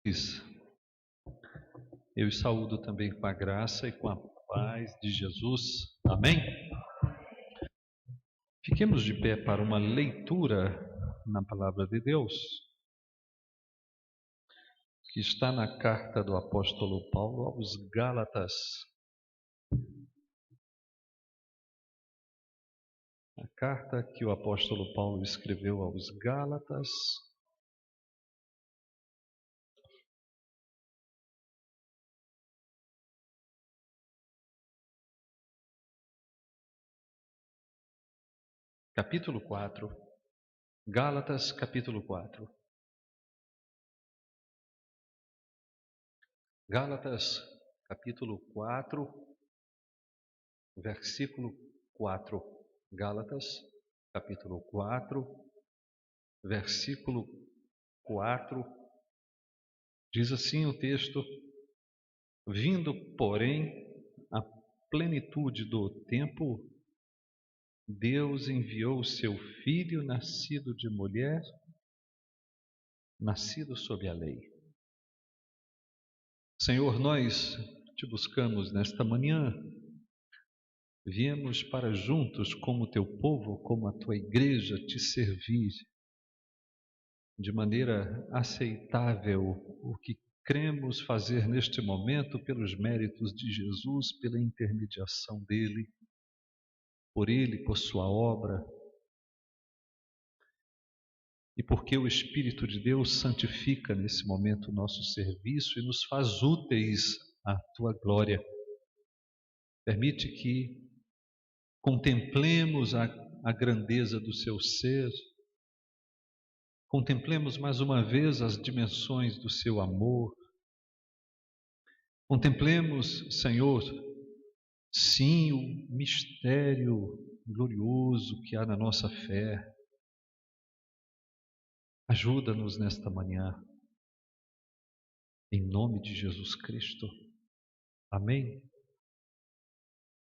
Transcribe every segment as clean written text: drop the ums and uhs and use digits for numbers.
Eu os saúdo também com a graça e com a paz de Jesus. Amém? Fiquemos de pé para uma leitura na palavra de Deus, que está na carta do apóstolo Paulo aos Gálatas. A carta que o apóstolo Paulo escreveu aos Gálatas, capítulo 4. Gálatas, capítulo 4. Gálatas, capítulo 4, versículo 4. Gálatas, capítulo 4, versículo 4. Diz assim o texto: vindo, porém, a plenitude do tempo, Deus enviou o seu Filho, nascido de mulher, nascido sob a lei. Senhor, nós te buscamos nesta manhã, viemos para juntos, como teu povo, como a tua igreja, te servir de maneira aceitável o que cremos fazer neste momento pelos méritos de Jesus, pela intermediação dele, por ele, por sua obra, e porque o Espírito de Deus santifica nesse momento o nosso serviço e nos faz úteis à tua glória. Permite que contemplemos a grandeza do seu ser, contemplemos mais uma vez as dimensões do seu amor, contemplemos, Senhor, sim, o mistério glorioso que há na nossa fé. Ajuda-nos nesta manhã, em nome de Jesus Cristo. Amém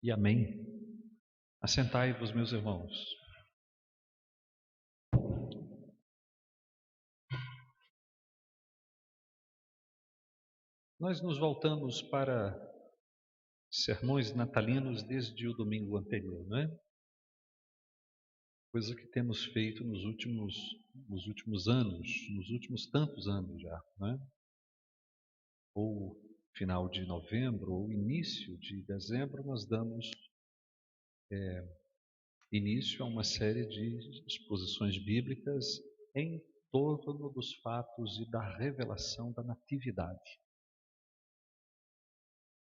e amém. Assentai-vos, meus irmãos. Nós nos voltamos para sermões natalinos desde o domingo anterior, não é? Coisa que temos feito nos últimos anos, nos últimos tantos anos já, não é? Ou final de novembro, ou início de dezembro, nós damos início a uma série de exposições bíblicas em torno dos fatos e da revelação da natividade.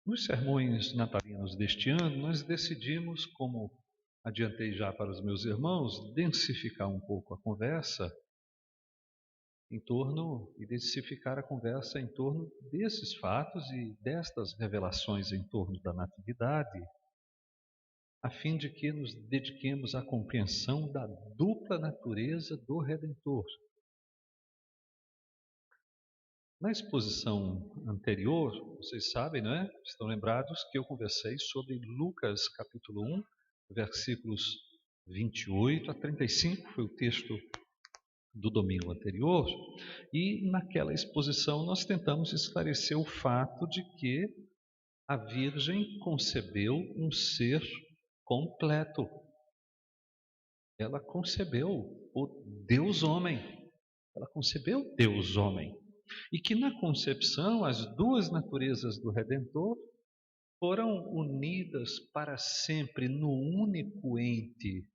Nos sermões natalinos deste ano, nós decidimos, como adiantei já para os meus irmãos, densificar um pouco a conversa e densificar a conversa em torno desses fatos e destas revelações em torno da natividade, a fim de que nos dediquemos à compreensão da dupla natureza do Redentor. Na exposição anterior, vocês sabem, não é? Estão lembrados que eu conversei sobre Lucas capítulo 1, versículos 28 a 35, foi o texto do domingo anterior, e naquela exposição nós tentamos esclarecer o fato de que a Virgem concebeu um ser completo. Ela concebeu o Deus homem. Ela concebeu Deus homem. E que na concepção as duas naturezas do Redentor foram unidas para sempre no único ente,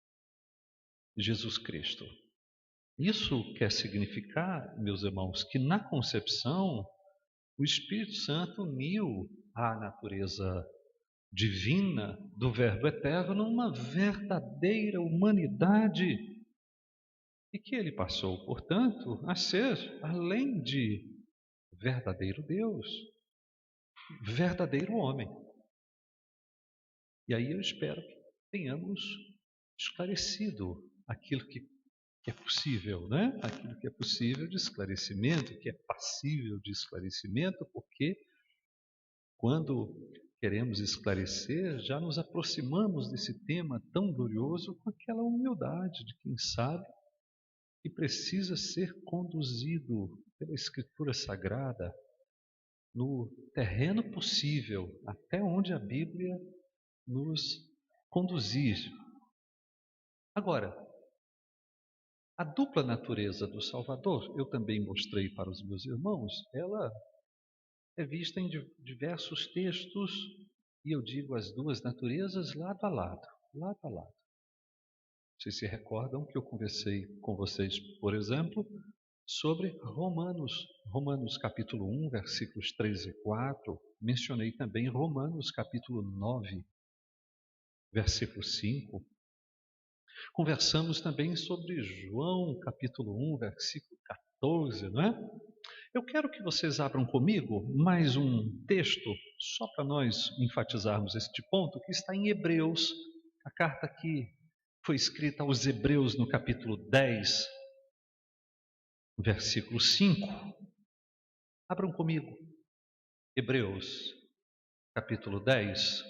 Jesus Cristo. Isso quer significar, meus irmãos, que na concepção o Espírito Santo uniu a natureza divina do Verbo eterno numa verdadeira humanidade e que ele passou, portanto, a ser, além de verdadeiro Deus, verdadeiro homem. E aí eu espero que tenhamos esclarecido aquilo que é possível, né? Aquilo que é possível de esclarecimento, que é passível de esclarecimento, porque quando queremos esclarecer, já nos aproximamos desse tema tão glorioso com aquela humildade de quem sabe que precisa ser conduzido pela Escritura Sagrada no terreno possível, até onde a Bíblia nos conduzir. Agora, a dupla natureza do Salvador, eu também mostrei para os meus irmãos, ela é vista em diversos textos, e eu digo as duas naturezas lado a lado, lado a lado. Vocês se recordam que eu conversei com vocês, por exemplo, sobre Romanos capítulo 1, versículos 3 e 4. Mencionei também Romanos capítulo 9, versículo 5. Conversamos também sobre João capítulo 1, versículo 14, não é? Eu quero que vocês abram comigo mais um texto, só para nós enfatizarmos este ponto, que está em Hebreus, a carta que foi escrita aos Hebreus no capítulo 10, versículo 5. Abram comigo, Hebreus, capítulo 10,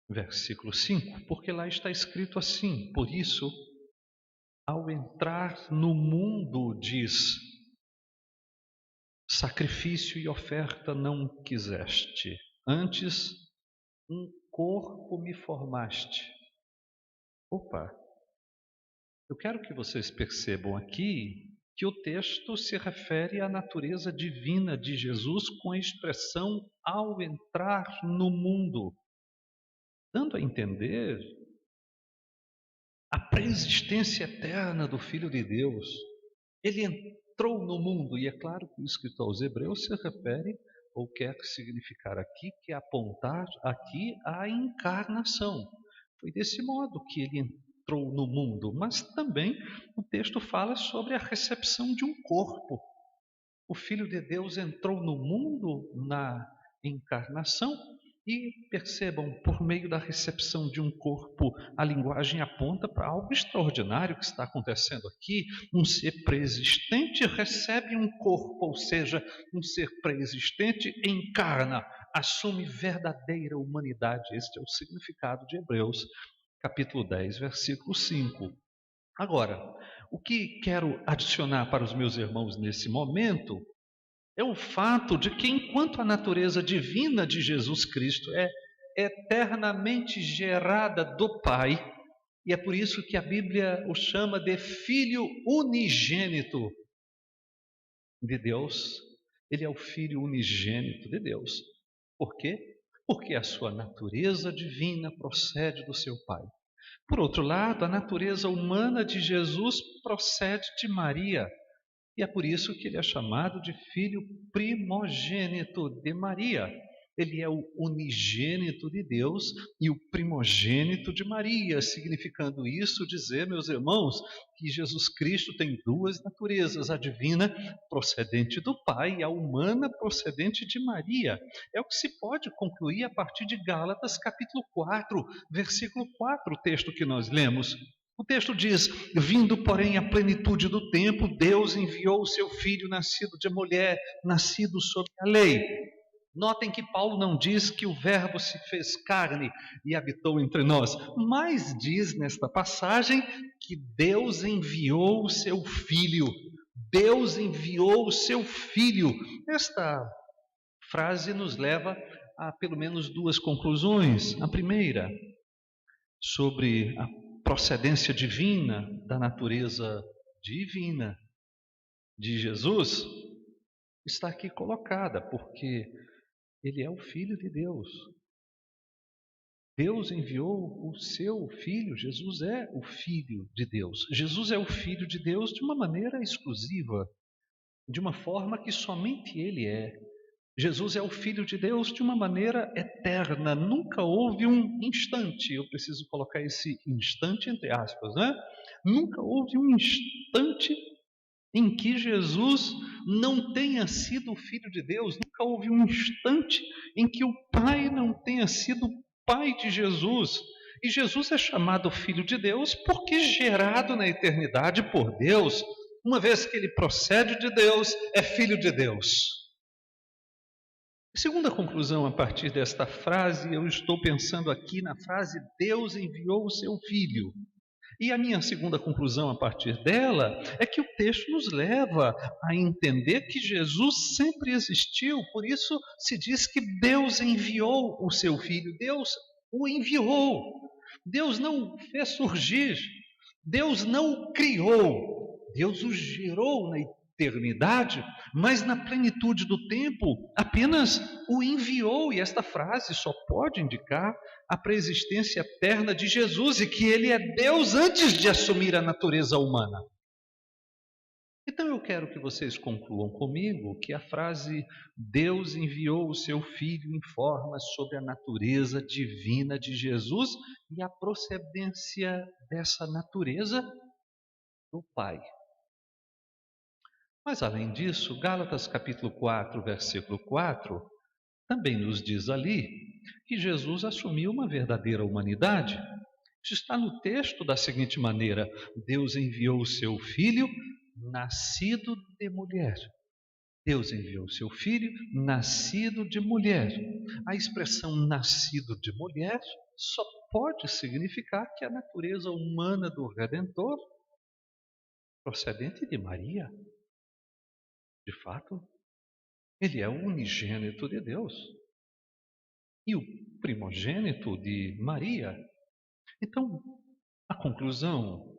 versículo 5, porque lá está escrito assim: por isso, ao entrar no mundo, diz, sacrifício e oferta não quiseste, antes um corpo me formaste. Opa, eu quero que vocês percebam aqui que o texto se refere à natureza divina de Jesus com a expressão ao entrar no mundo, dando a entender a preexistência eterna do Filho de Deus. Ele entrou no mundo, e é claro que o escritor aos Hebreus se refere, ou quer significar aqui, que apontar aqui a encarnação. Foi desse modo que ele entrou no mundo, mas também o texto fala sobre a recepção de um corpo. O Filho de Deus entrou no mundo na encarnação e percebam, por meio da recepção de um corpo, a linguagem aponta para algo extraordinário que está acontecendo aqui. Um ser preexistente recebe um corpo, ou seja, um ser preexistente encarna, assume verdadeira humanidade. Este é o significado de Hebreus, capítulo 10, versículo 5. Agora, o que quero adicionar para os meus irmãos nesse momento é o fato de que, enquanto a natureza divina de Jesus Cristo é eternamente gerada do Pai, e é por isso que a Bíblia o chama de Filho unigênito de Deus, ele é o Filho unigênito de Deus. Por quê? Porque a sua natureza divina procede do seu Pai. Por outro lado, a natureza humana de Jesus procede de Maria. E é por isso que ele é chamado de filho primogênito de Maria. Ele é o unigênito de Deus e o primogênito de Maria, significando isso dizer, meus irmãos, que Jesus Cristo tem duas naturezas, a divina procedente do Pai e a humana procedente de Maria. É o que se pode concluir a partir de Gálatas capítulo 4, versículo 4, o texto que nós lemos. O texto diz, vindo porém à plenitude do tempo, Deus enviou o seu Filho nascido de mulher, nascido sob a lei. Notem que Paulo não diz que o verbo se fez carne e habitou entre nós, mas diz nesta passagem que Deus enviou o seu Filho. Deus enviou o seu Filho. Esta frase nos leva a pelo menos duas conclusões. A primeira, sobre a procedência divina, da natureza divina de Jesus, está aqui colocada, porque ele é o Filho de Deus. Deus enviou o seu Filho, Jesus é o Filho de Deus. Jesus é o Filho de Deus de uma maneira exclusiva, de uma forma que somente ele é. Jesus é o Filho de Deus de uma maneira eterna. Nunca houve um instante, eu preciso colocar esse instante entre aspas, né? Nunca houve um instante em que Jesus não tenha sido o Filho de Deus. Nunca houve um instante em que o Pai não tenha sido o Pai de Jesus. E Jesus é chamado Filho de Deus porque gerado na eternidade por Deus. Uma vez que ele procede de Deus, é Filho de Deus. Segunda conclusão a partir desta frase, eu estou pensando aqui na frase Deus enviou o seu Filho. E a minha segunda conclusão a partir dela é que o texto nos leva a entender que Jesus sempre existiu, por isso se diz que Deus enviou o seu Filho, Deus o enviou, Deus não o fez surgir, Deus não o criou, Deus o gerou na eternidade, mas na plenitude do tempo apenas o enviou, e esta frase só pode indicar a preexistência eterna de Jesus e que ele é Deus antes de assumir a natureza humana. Então eu quero que vocês concluam comigo que a frase Deus enviou o seu Filho informa sobre a natureza divina de Jesus e a procedência dessa natureza do Pai. Mas além disso, Gálatas capítulo 4, versículo 4, também nos diz ali que Jesus assumiu uma verdadeira humanidade. Isso está no texto da seguinte maneira: Deus enviou o seu Filho, nascido de mulher. Deus enviou o seu Filho, nascido de mulher. A expressão nascido de mulher só pode significar que a natureza humana do Redentor, procedente de Maria, de fato, ele é o unigênito de Deus e o primogênito de Maria. Então, a conclusão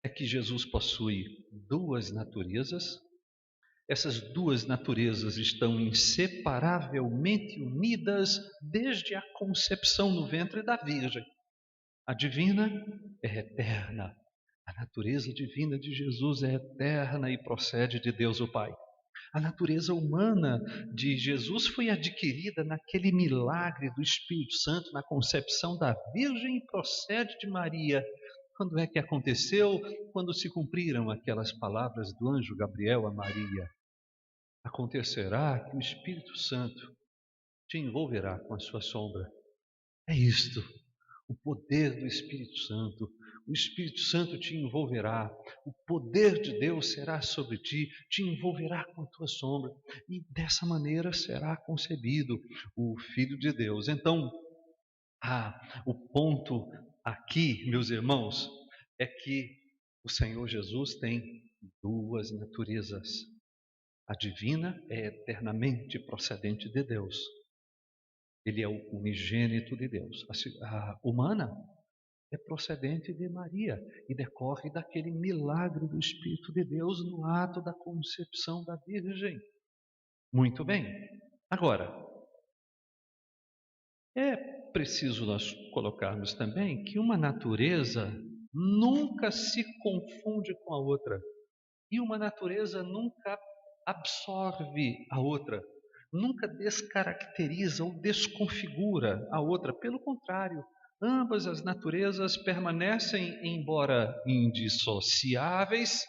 é que Jesus possui duas naturezas. Essas duas naturezas estão inseparavelmente unidas desde a concepção no ventre da Virgem. A divina é eterna. A natureza divina de Jesus é eterna e procede de Deus o Pai. A natureza humana de Jesus foi adquirida naquele milagre do Espírito Santo, na concepção da Virgem, e procede de Maria. Quando é que aconteceu? Quando se cumpriram aquelas palavras do anjo Gabriel a Maria. Acontecerá que o Espírito Santo te envolverá com a sua sombra. É isto, o poder do Espírito Santo. O Espírito Santo te envolverá, o poder de Deus será sobre ti, te envolverá com a tua sombra, e dessa maneira será concebido o Filho de Deus. Então, o ponto aqui, meus irmãos, é que o Senhor Jesus tem duas naturezas. A divina é eternamente procedente de Deus. Ele é o unigênito de Deus. A humana é procedente de Maria e decorre daquele milagre do Espírito de Deus no ato da concepção da Virgem. Muito bem. Agora, é preciso nós colocarmos também que uma natureza nunca se confunde com a outra e uma natureza nunca absorve a outra, nunca descaracteriza ou desconfigura a outra. Pelo contrário, ambas as naturezas permanecem, embora indissociáveis,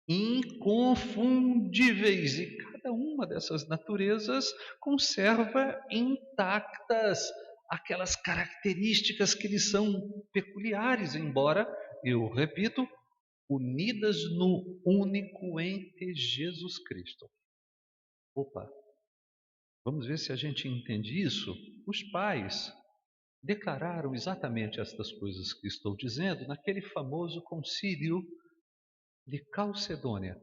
inconfundíveis, e cada uma dessas naturezas conserva intactas aquelas características que lhes são peculiares, embora, eu repito, unidas no único ente Jesus Cristo. Opa, vamos ver se a gente entende isso. Os pais declararam exatamente estas coisas que estou dizendo naquele famoso concílio de Calcedônia.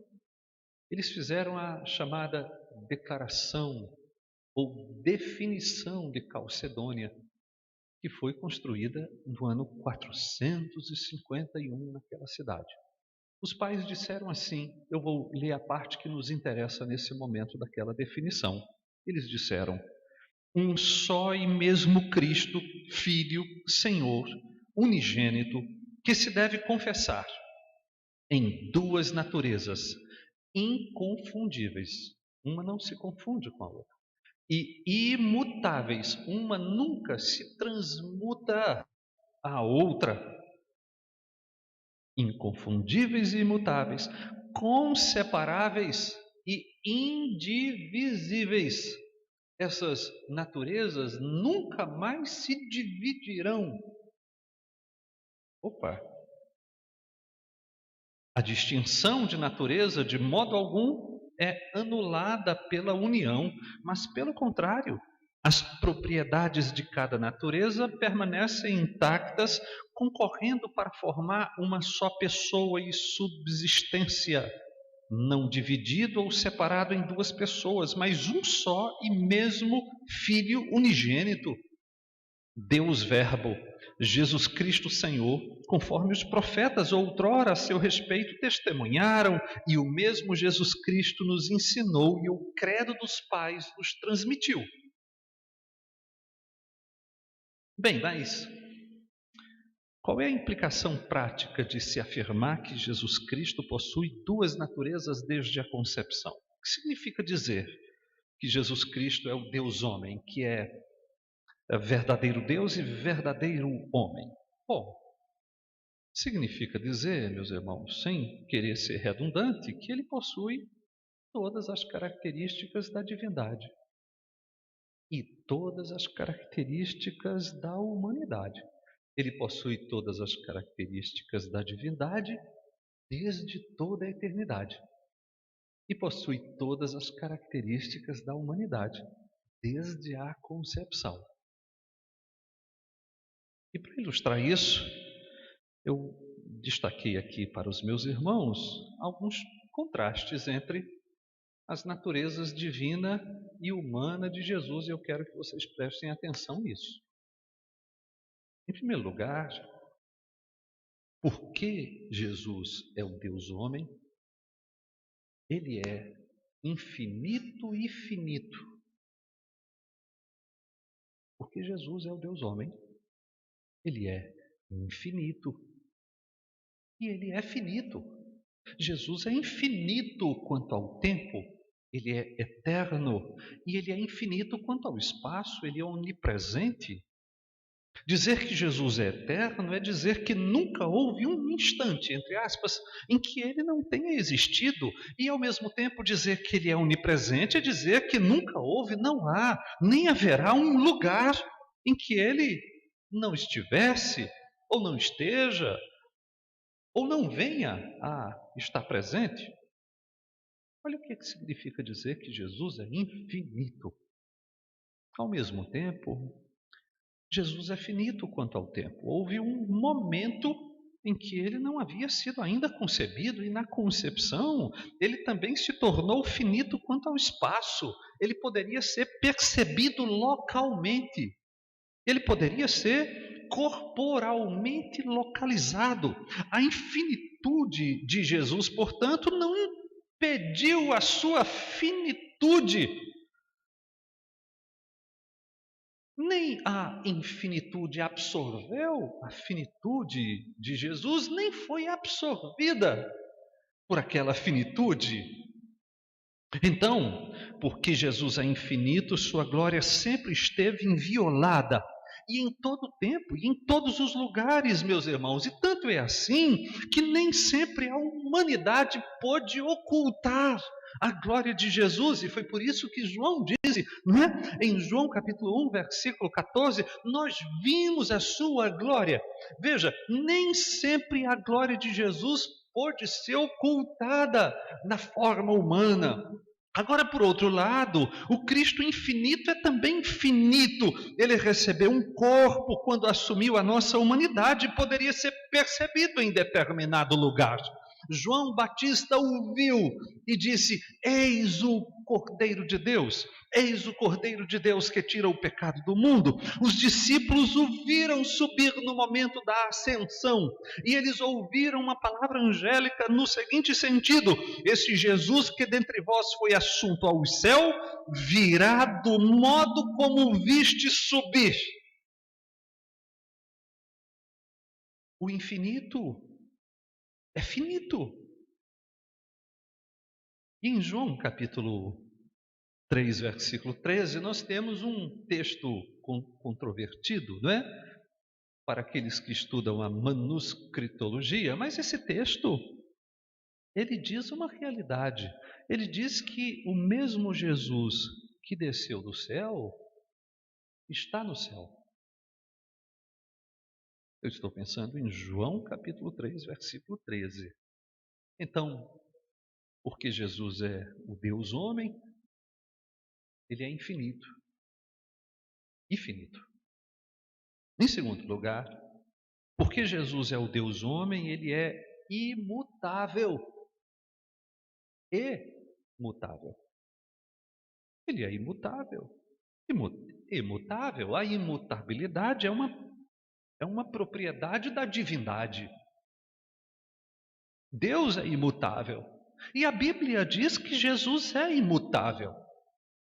Eles fizeram a chamada declaração ou definição de Calcedônia, que foi construída no ano 451 naquela cidade. Os pais disseram assim, eu vou ler a parte que nos interessa nesse momento daquela definição. Eles disseram: um só e mesmo Cristo, Filho, Senhor, unigênito, que se deve confessar em duas naturezas inconfundíveis. Uma não se confunde com a outra. E imutáveis. Uma nunca se transmuta à outra. Inconfundíveis e imutáveis, conseparáveis e indivisíveis. Essas naturezas nunca mais se dividirão. Opa! A distinção de natureza, de modo algum, é anulada pela união, mas, pelo contrário, as propriedades de cada natureza permanecem intactas, concorrendo para formar uma só pessoa e subsistência, não dividido ou separado em duas pessoas, mas um só e mesmo Filho unigênito, Deus Verbo, Jesus Cristo Senhor, conforme os profetas outrora a seu respeito testemunharam, e o mesmo Jesus Cristo nos ensinou e o credo dos pais nos transmitiu. Bem, mas qual é a implicação prática de se afirmar que Jesus Cristo possui duas naturezas desde a concepção? O que significa dizer que Jesus Cristo é o Deus homem, que é verdadeiro Deus e verdadeiro homem? Bom, significa dizer, meus irmãos, sem querer ser redundante, que ele possui todas as características da divindade e todas as características da humanidade. Ele possui todas as características da divindade desde toda a eternidade e possui todas as características da humanidade desde a concepção. E para ilustrar isso, eu destaquei aqui para os meus irmãos alguns contrastes entre as naturezas divina e humana de Jesus, e eu quero que vocês prestem atenção nisso. Em primeiro lugar, por que Jesus é o Deus homem? Ele é infinito e finito. Porque Jesus é o Deus homem. Ele é infinito e ele é finito. Jesus é infinito quanto ao tempo, ele é eterno, e ele é infinito quanto ao espaço, ele é onipresente. Dizer que Jesus é eterno é dizer que nunca houve um instante, entre aspas, em que ele não tenha existido, e ao mesmo tempo dizer que ele é onipresente é dizer que nunca houve, não há, nem haverá um lugar em que ele não estivesse, ou não esteja, ou não venha a estar presente. Olha o que significa dizer que Jesus é infinito. Ao mesmo tempo, Jesus é finito quanto ao tempo. Houve um momento em que ele não havia sido ainda concebido, e na concepção ele também se tornou finito quanto ao espaço. Ele poderia ser percebido localmente, ele poderia ser corporalmente localizado. A infinitude de Jesus, portanto, não impediu a sua finitude. Nem a infinitude absorveu a finitude de Jesus, nem foi absorvida por aquela finitude. Então, porque Jesus é infinito, sua glória sempre esteve inviolada, e em todo o tempo, e em todos os lugares, meus irmãos. E tanto é assim que nem sempre a humanidade pôde ocultar a glória de Jesus, e foi por isso que João disse, não é? Em João capítulo 1, versículo 14, nós vimos a sua glória. Veja, nem sempre a glória de Jesus pôde ser ocultada na forma humana. Agora, por outro lado, o Cristo infinito é também finito. Ele recebeu um corpo quando assumiu a nossa humanidade e poderia ser percebido em determinado lugar. João Batista o viu e disse: eis o Cordeiro de Deus, eis o Cordeiro de Deus que tira o pecado do mundo. Os discípulos o viram subir no momento da ascensão, e eles ouviram uma palavra angélica no seguinte sentido: esse Jesus que dentre vós foi assunto ao céu, virá do modo como viste subir. O infinito é finito. E em João capítulo 3, versículo 13, nós temos um texto controvertido, não é? Para aqueles que estudam a manuscritologia, mas esse texto, ele diz uma realidade. Ele diz que o mesmo Jesus que desceu do céu está no céu. Eu estou pensando em João capítulo 3, versículo 13. Então, porque Jesus é o Deus homem, ele é infinito e finito. Em segundo lugar, Porque Jesus é o Deus homem, ele é imutável. Imutável. Ele é imutável. Imutável. A imutabilidade é uma propriedade da divindade. Deus é imutável. E a Bíblia diz que Jesus é imutável.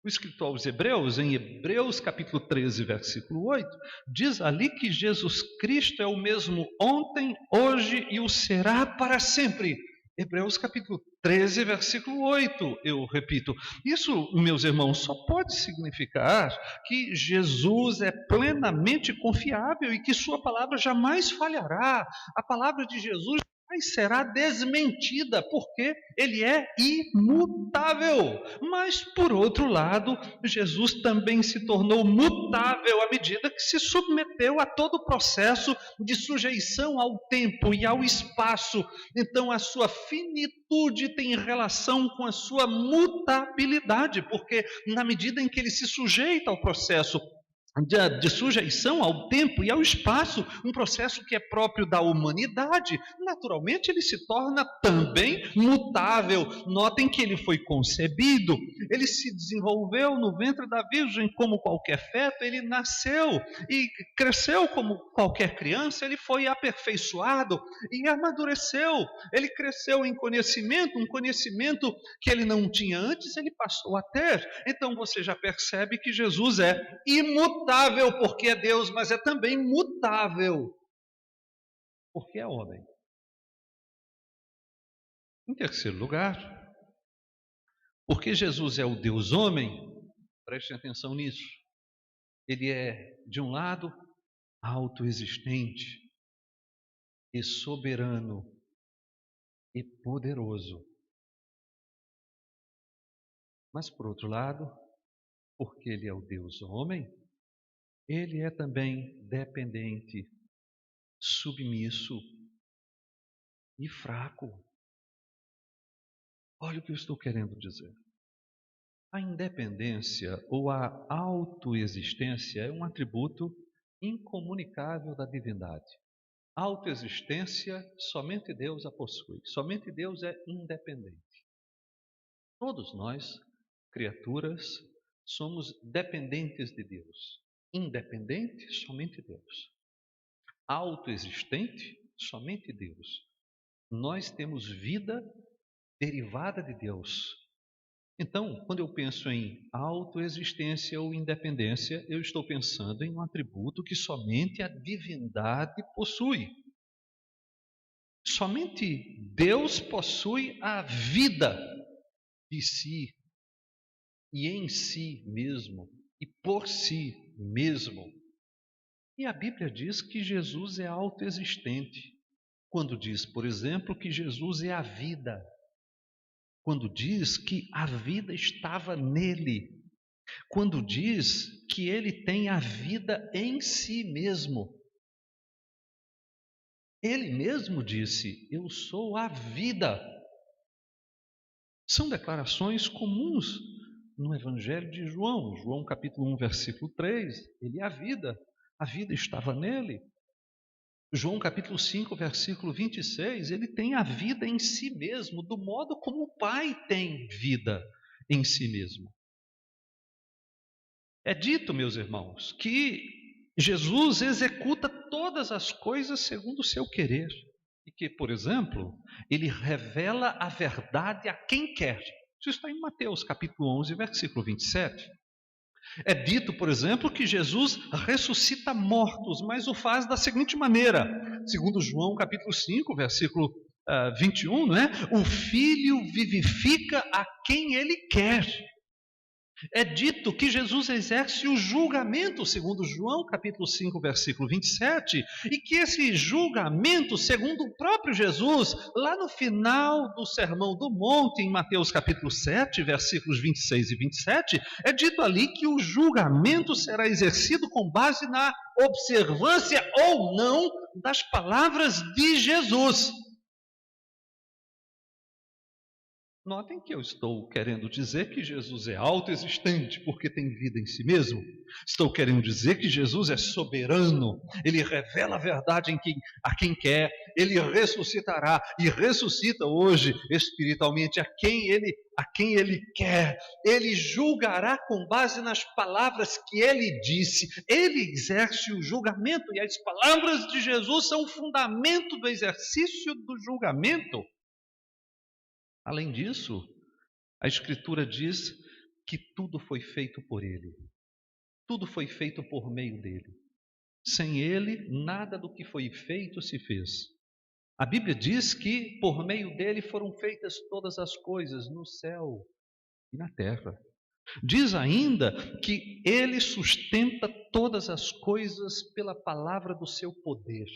O escritor aos Hebreus, em Hebreus capítulo 13, versículo 8, diz ali que Jesus Cristo é o mesmo ontem, hoje e o será para sempre. Hebreus capítulo 13, versículo 8, eu repito. Isso, meus irmãos, só pode significar que Jesus é plenamente confiável e que sua palavra jamais falhará. A palavra de Jesus mas será desmentida, porque ele é imutável. Mas, por outro lado, Jesus também se tornou mutável à medida que se submeteu a todo o processo de sujeição ao tempo e ao espaço. Então, a sua finitude tem relação com a sua mutabilidade, porque na medida em que ele se sujeita ao processo de sujeição ao tempo e ao espaço, um processo que é próprio da humanidade, naturalmente ele se torna também mutável. Notem que ele foi concebido, ele se desenvolveu no ventre da Virgem como qualquer feto, ele nasceu e cresceu como qualquer criança, ele foi aperfeiçoado e amadureceu, ele cresceu em conhecimento, um conhecimento que ele não tinha antes, ele passou a ter. Então você já percebe que Jesus é imutável, porque é Deus, mas é também mutável, porque é homem. Em terceiro lugar, porque Jesus é o Deus homem, prestem atenção nisso, ele é, de um lado, autoexistente e soberano e poderoso. Mas, por outro lado, porque ele é o Deus homem, ele é também dependente, submisso e fraco. Olha o que eu estou querendo dizer. A independência ou a autoexistência é um atributo incomunicável da divindade. A autoexistência, somente Deus a possui. Somente Deus é independente. Todos nós, criaturas, somos dependentes de Deus. Independente, somente Deus. Autoexistente, somente Deus. Nós temos vida derivada de Deus. Então, quando eu penso em autoexistência ou independência, eu estou pensando em um atributo que somente a divindade possui. Somente Deus possui a vida de si e em si mesmo e por si mesmo. E a Bíblia diz que Jesus é autoexistente. Quando diz, por exemplo, que Jesus é a vida. Quando diz que a vida estava nele. Quando diz que ele tem a vida em si mesmo. Ele mesmo disse, eu sou a vida. São declarações comuns no Evangelho de João. João capítulo 1, versículo 3. Ele é a vida estava nele. João capítulo 5, versículo 26, ele tem a vida em si mesmo, do modo como o Pai tem vida em si mesmo. É dito, meus irmãos, que Jesus executa todas as coisas segundo o seu querer. E que, por exemplo, ele revela a verdade a quem quer. Isso está em Mateus capítulo 11, versículo 27. É dito, por exemplo, que Jesus ressuscita mortos, mas o faz da seguinte maneira, segundo João capítulo 5, versículo 21, não é? O Filho vivifica a quem ele quer. É dito que Jesus exerce o julgamento, segundo João capítulo 5, versículo 27, e que esse julgamento, segundo o próprio Jesus, lá no final do Sermão do Monte, em Mateus capítulo 7, versículos 26 e 27, é dito ali que o julgamento será exercido com base na observância ou não das palavras de Jesus. Notem que eu estou querendo dizer que Jesus é autoexistente porque tem vida em si mesmo. Estou querendo dizer que Jesus é soberano. Ele revela a verdade a quem quer. Ele ressuscitará e ressuscita hoje espiritualmente a quem ele quer. Ele julgará com base nas palavras que ele disse. Ele exerce o julgamento e as palavras de Jesus são o fundamento do exercício do julgamento. Além disso, a Escritura diz que tudo foi feito por Ele. Tudo foi feito por meio dele. Sem Ele, nada do que foi feito se fez. A Bíblia diz que por meio dele foram feitas todas as coisas no céu e na terra. Diz ainda que Ele sustenta todas as coisas pela palavra do seu poder.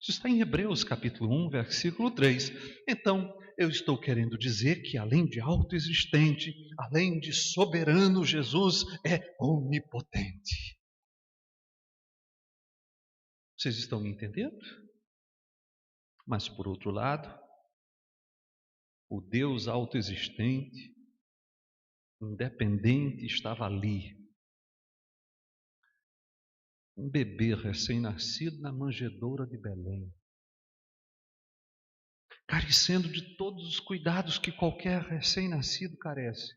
Isso está em Hebreus capítulo 1, versículo 3. Então, eu estou querendo dizer que além de autoexistente, além de soberano, Jesus é onipotente. Vocês estão me entendendo? Mas por outro lado, o Deus autoexistente, independente, estava ali. Um bebê recém-nascido na manjedoura de Belém, carecendo de todos os cuidados que qualquer recém-nascido carece.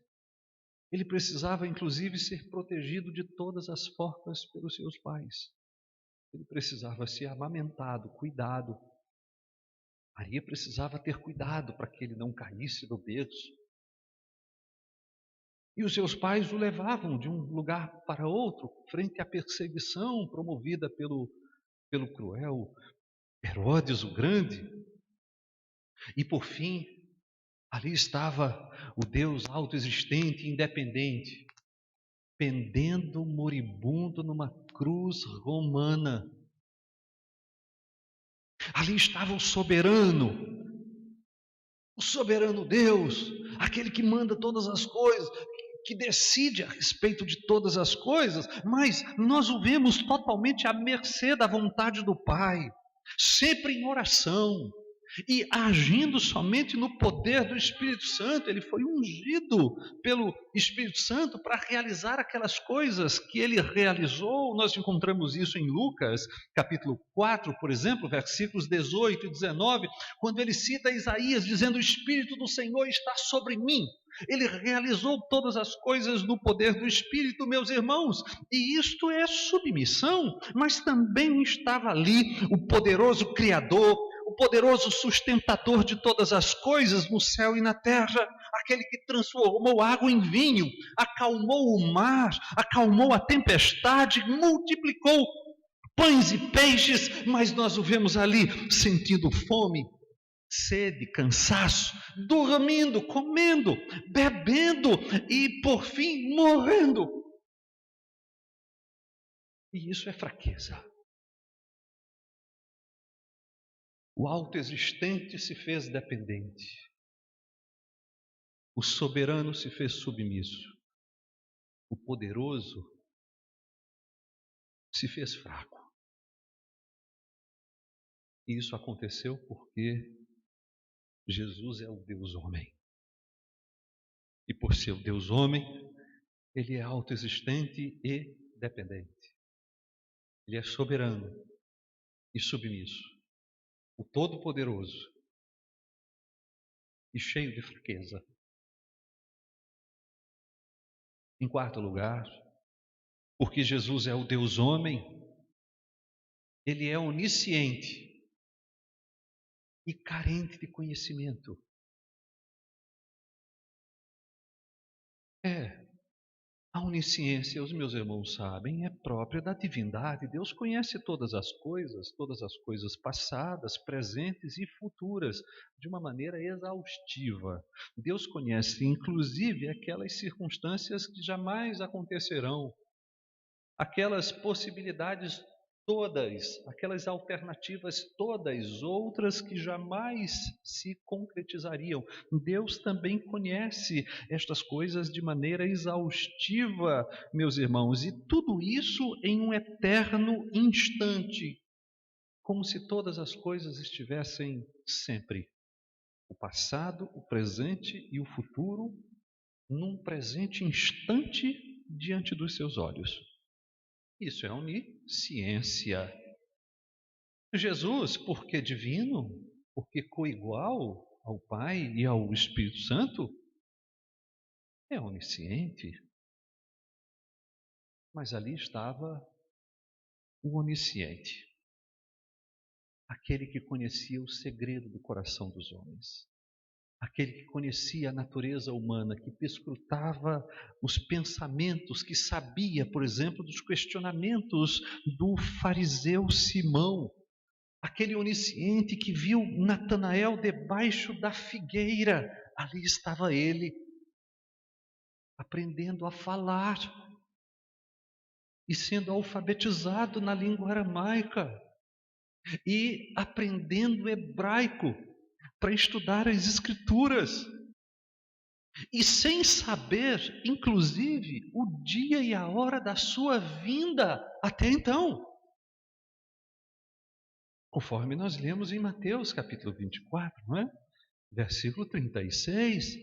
Ele precisava, inclusive, ser protegido de todas as formas pelos seus pais. Ele precisava ser amamentado, cuidado. Maria precisava ter cuidado para que ele não caísse do berço. E os seus pais o levavam de um lugar para outro, frente à perseguição promovida pelo cruel Herodes o Grande. E por fim, ali estava o Deus autoexistente e independente, pendendo moribundo numa cruz romana. Ali estava o soberano Deus, aquele que manda todas as coisas, que decide a respeito de todas as coisas, mas nós o vemos totalmente à mercê da vontade do Pai, sempre em oração e agindo somente no poder do Espírito Santo. Ele foi ungido pelo Espírito Santo para realizar aquelas coisas que ele realizou. Nós encontramos isso em Lucas, capítulo 4, por exemplo, versículos 18 e 19, quando ele cita Isaías dizendo: o Espírito do Senhor está sobre mim. Ele realizou todas as coisas no poder do Espírito, meus irmãos, e isto é submissão, mas também estava ali o poderoso Criador, o poderoso sustentador de todas as coisas no céu e na terra, aquele que transformou água em vinho, acalmou o mar, acalmou a tempestade, multiplicou pães e peixes, mas nós o vemos ali sentindo fome, sede, cansaço, dormindo, comendo, bebendo e, por fim, morrendo. E isso é fraqueza. O autoexistente se fez dependente. O soberano se fez submisso. O poderoso se fez fraco. E isso aconteceu porque Jesus é o Deus homem. E por ser o Deus homem, ele é autoexistente e dependente. Ele é soberano e submisso. O Todo-Poderoso e cheio de fraqueza. Em quarto lugar, porque Jesus é o Deus homem, ele é onisciente e carente de conhecimento. A onisciência, os meus irmãos sabem, é própria da divindade. Deus conhece todas as coisas passadas, presentes e futuras, de uma maneira exaustiva. Deus conhece, inclusive, aquelas circunstâncias que jamais acontecerão, aquelas possibilidades todas, aquelas alternativas todas, outras que jamais se concretizariam. Deus também conhece estas coisas de maneira exaustiva, meus irmãos, e tudo isso em um eterno instante, como se todas as coisas estivessem sempre. O passado, o presente e o futuro num presente instante diante dos seus olhos. Isso é onisciência. Jesus, porque divino, porque coigual ao Pai e ao Espírito Santo, é onisciente. Mas ali estava o onisciente, aquele que conhecia o segredo do coração dos homens, aquele que conhecia a natureza humana, que perscrutava os pensamentos, que sabia, por exemplo, dos questionamentos do fariseu Simão, aquele onisciente que viu Natanael debaixo da figueira. Ali estava ele, aprendendo a falar e sendo alfabetizado na língua aramaica e aprendendo hebraico para estudar as Escrituras. E sem saber, inclusive, o dia e a hora da sua vinda até então. Conforme nós lemos em Mateus capítulo 24, não é? Versículo 36.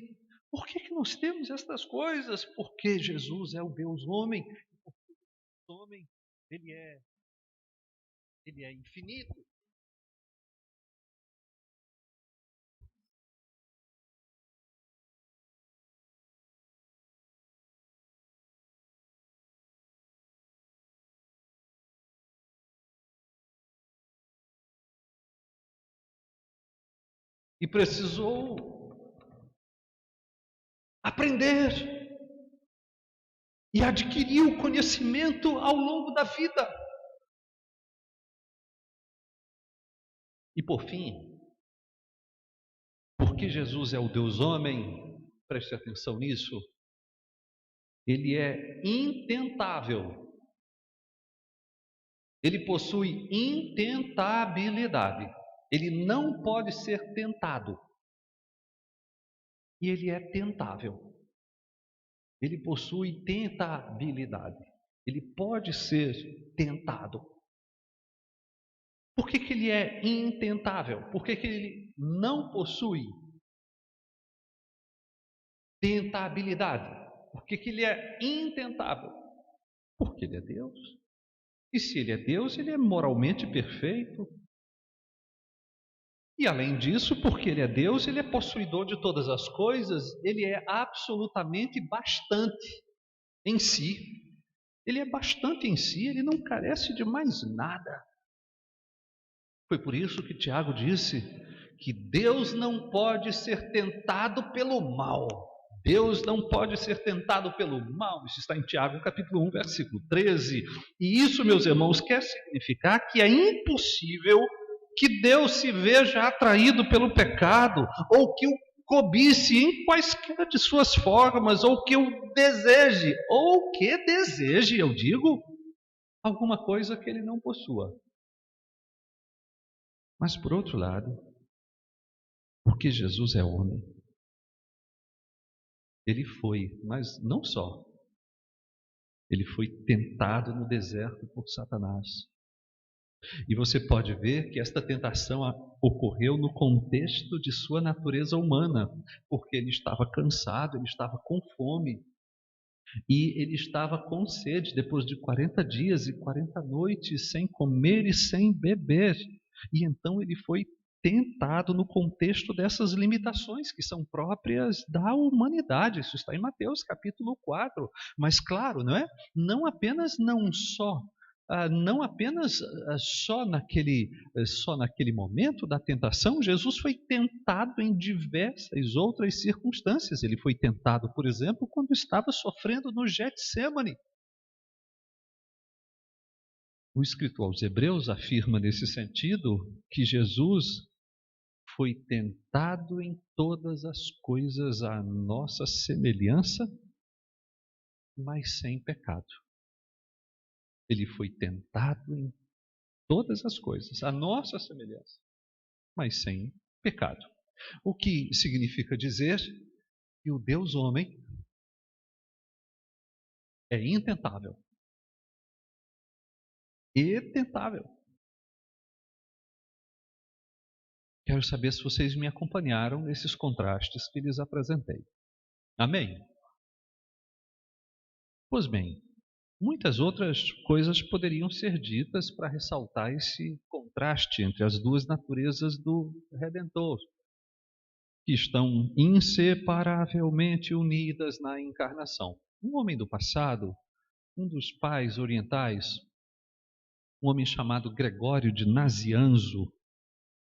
Por que nós temos estas coisas? Porque Jesus é o Deus homem. Porque o homem, ele é infinito. E precisou aprender e adquirir o conhecimento ao longo da vida. E por fim, porque Jesus é o Deus homem, preste atenção nisso, ele é intentável. Ele possui intentabilidade. Ele não pode ser tentado. E ele é tentável. Ele possui tentabilidade. Ele pode ser tentado. Por que ele é intentável? Por que ele não possui tentabilidade? Por que ele é intentável? Porque ele é Deus. E se ele é Deus, ele é moralmente perfeito. E além disso, porque ele é Deus, ele é possuidor de todas as coisas, ele é absolutamente bastante em si. Ele é bastante em si, ele não carece de mais nada. Foi por isso que Tiago disse que Deus não pode ser tentado pelo mal. Deus não pode ser tentado pelo mal. Isso está em Tiago, capítulo 1, versículo 13. E isso, meus irmãos, quer significar que é impossível que Deus se veja atraído pelo pecado, ou que o cobice em quaisquer de suas formas, ou que o deseje, eu digo, alguma coisa que ele não possua. Mas por outro lado, porque Jesus é homem, ele foi, mas não só, ele foi tentado no deserto por Satanás. E você pode ver que esta tentação ocorreu no contexto de sua natureza humana, porque ele estava cansado, ele estava com fome, e ele estava com sede depois de 40 dias e 40 noites sem comer e sem beber. E então ele foi tentado no contexto dessas limitações que são próprias da humanidade. Isso está em Mateus capítulo 4. Mas claro, não é? Não apenas só naquele momento da tentação, Jesus foi tentado em diversas outras circunstâncias. Ele foi tentado, por exemplo, quando estava sofrendo no Getsêmani. O escritor aos Hebreus afirma nesse sentido que Jesus foi tentado em todas as coisas à nossa semelhança, mas sem pecado. Ele foi tentado em todas as coisas, à nossa semelhança, mas sem pecado. O que significa dizer que o Deus homem é intentável e tentável. Quero saber se vocês me acompanharam nesses contrastes que lhes apresentei. Amém? Pois bem, muitas outras coisas poderiam ser ditas para ressaltar esse contraste entre as duas naturezas do Redentor, que estão inseparavelmente unidas na encarnação. Um homem do passado, um dos pais orientais, um homem chamado Gregório de Nazianzo,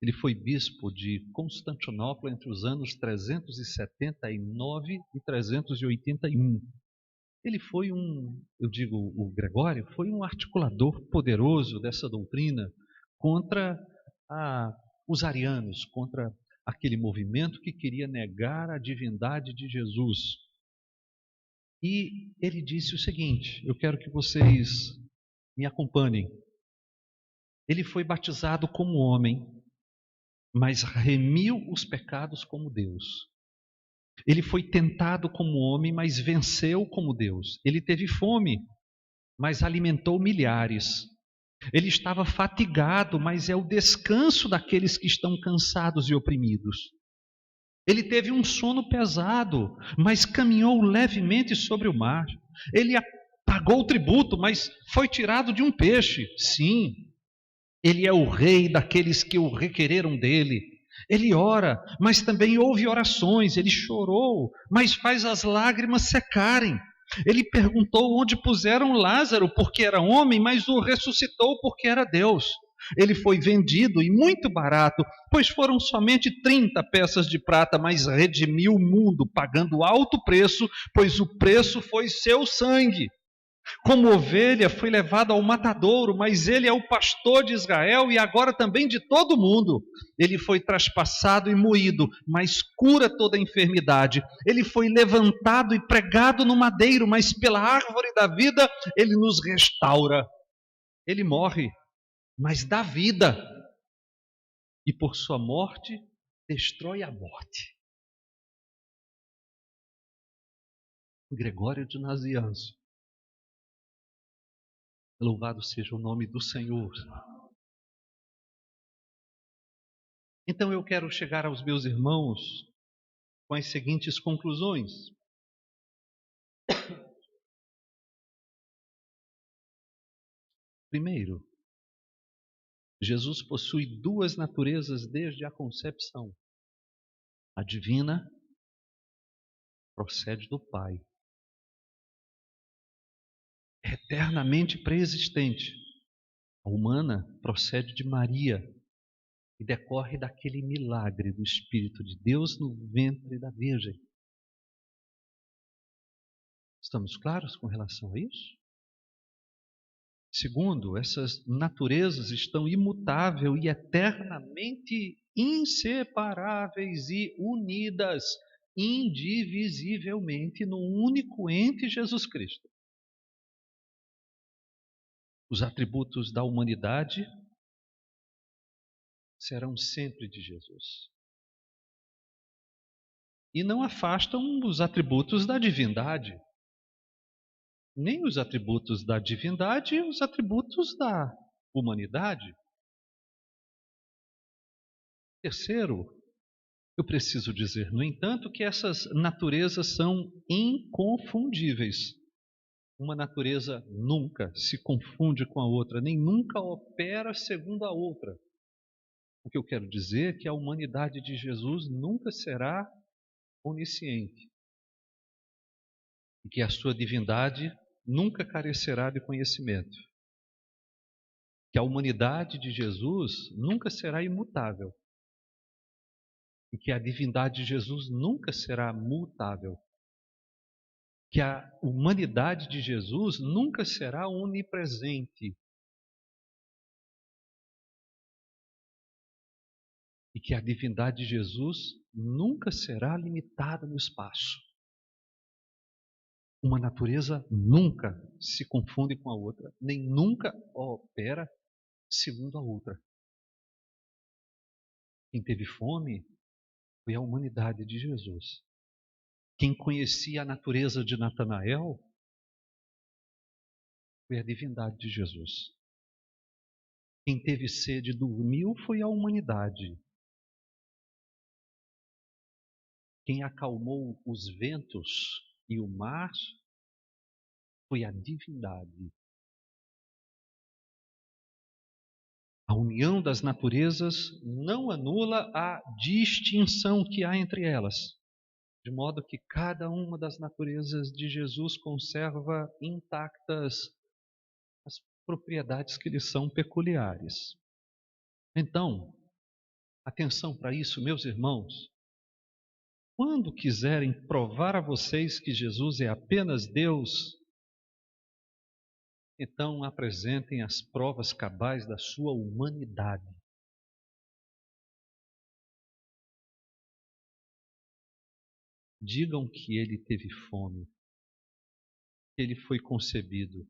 ele foi bispo de Constantinopla entre os anos 379 e 381. Ele foi o Gregório, foi um articulador poderoso dessa doutrina contra os arianos, contra aquele movimento que queria negar a divindade de Jesus. E ele disse o seguinte: eu quero que vocês me acompanhem. Ele foi batizado como homem, mas remiu os pecados como Deus. Ele foi tentado como homem, mas venceu como Deus. Ele teve fome, mas alimentou milhares. Ele estava fatigado, mas é o descanso daqueles que estão cansados e oprimidos. Ele teve um sono pesado, mas caminhou levemente sobre o mar. Ele pagou o tributo, mas foi tirado de um peixe. Sim, ele é o rei daqueles que o requereram dele. Ele ora, mas também ouve orações. Ele chorou, mas faz as lágrimas secarem. Ele perguntou onde puseram Lázaro, porque era homem, mas o ressuscitou porque era Deus. Ele foi vendido e muito barato, pois foram somente 30 peças de prata, mas redimiu o mundo, pagando alto preço, pois o preço foi seu sangue. Como ovelha foi levado ao matadouro, mas ele é o pastor de Israel e agora também de todo o mundo. Ele foi traspassado e moído, mas cura toda a enfermidade. Ele foi levantado e pregado no madeiro, mas pela árvore da vida ele nos restaura. Ele morre, mas dá vida. E por sua morte, destrói a morte. Gregório de Nazianzo. Louvado seja o nome do Senhor. Então eu quero chegar aos meus irmãos com as seguintes conclusões. Primeiro, Jesus possui duas naturezas desde a concepção. A divina procede do Pai, eternamente preexistente. A humana procede de Maria e decorre daquele milagre do Espírito de Deus no ventre da Virgem. Estamos claros com relação a isso? Segundo, essas naturezas estão imutáveis e eternamente inseparáveis e unidas indivisivelmente no único ente Jesus Cristo. Os atributos da humanidade serão sempre de Jesus. E não afastam os atributos da divindade. Nem os atributos da divindade e os atributos da humanidade. Terceiro, eu preciso dizer, no entanto, que essas naturezas são inconfundíveis. Uma natureza nunca se confunde com a outra, nem nunca opera segundo a outra. O que eu quero dizer é que a humanidade de Jesus nunca será onisciente e que a sua divindade nunca carecerá de conhecimento. Que a humanidade de Jesus nunca será imutável e que a divindade de Jesus nunca será mutável. Que a humanidade de Jesus nunca será onipresente e que a divindade de Jesus nunca será limitada no espaço. Uma natureza nunca se confunde com a outra, nem nunca opera segundo a outra. Quem teve fome foi a humanidade de Jesus. Quem conhecia a natureza de Natanael foi a divindade de Jesus. Quem teve sede dormiu foi a humanidade. Quem acalmou os ventos e o mar foi a divindade. A união das naturezas não anula a distinção que há entre elas, de modo que cada uma das naturezas de Jesus conserva intactas as propriedades que lhe são peculiares. Então, atenção para isso, meus irmãos. Quando quiserem provar a vocês que Jesus é apenas Deus, então apresentem as provas cabais da sua humanidade. Digam que ele teve fome, que ele foi concebido,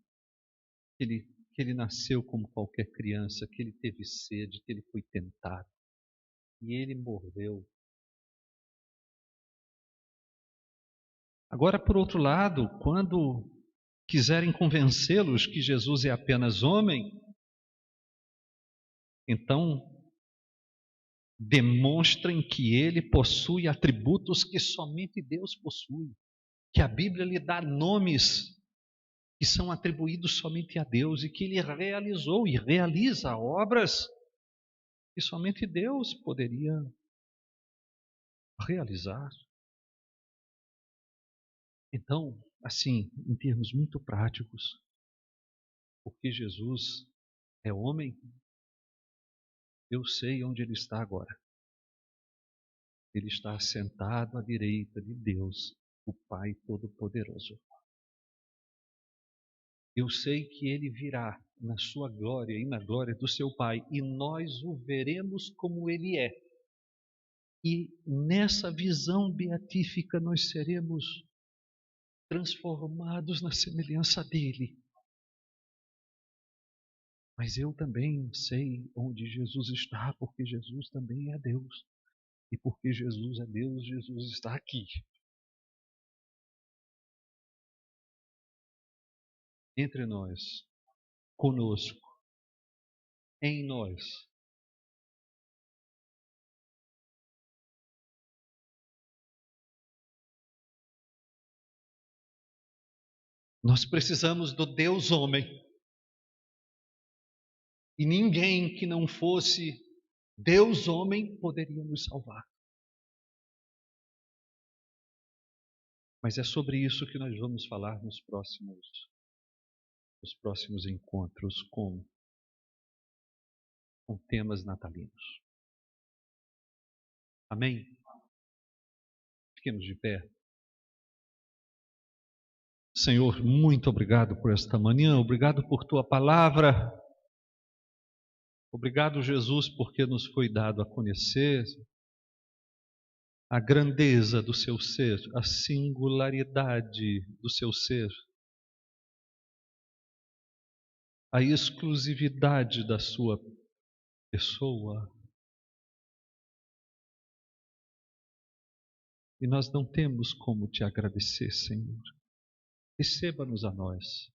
que ele nasceu como qualquer criança, que ele teve sede, que ele foi tentado e ele morreu. Agora, por outro lado, quando quiserem convencê-los que Jesus é apenas homem, então demonstrem que ele possui atributos que somente Deus possui, que a Bíblia lhe dá nomes que são atribuídos somente a Deus e que ele realizou e realiza obras que somente Deus poderia realizar. Então, assim, em termos muito práticos, porque Jesus é homem, eu sei onde ele está agora. Ele está sentado à direita de Deus, o Pai Todo-Poderoso. Eu sei que ele virá na sua glória e na glória do seu Pai, e nós o veremos como ele é. E nessa visão beatífica nós seremos transformados na semelhança dele. Mas eu também sei onde Jesus está, porque Jesus também é Deus. E porque Jesus é Deus, Jesus está aqui. Entre nós, conosco, em nós. Nós precisamos do Deus homem. E ninguém que não fosse Deus homem poderia nos salvar. Mas é sobre isso que nós vamos falar nos próximos encontros com temas natalinos. Amém? Fiquemos de pé. Senhor, muito obrigado por esta manhã, obrigado por tua palavra. Obrigado, Jesus, porque nos foi dado a conhecer a grandeza do seu ser, a singularidade do seu ser, a exclusividade da sua pessoa. E nós não temos como te agradecer, Senhor. Receba-nos a nós.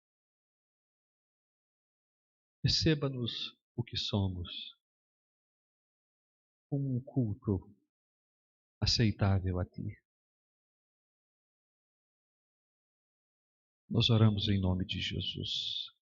Receba-nos o que somos, como um culto aceitável a ti. Nós oramos em nome de Jesus.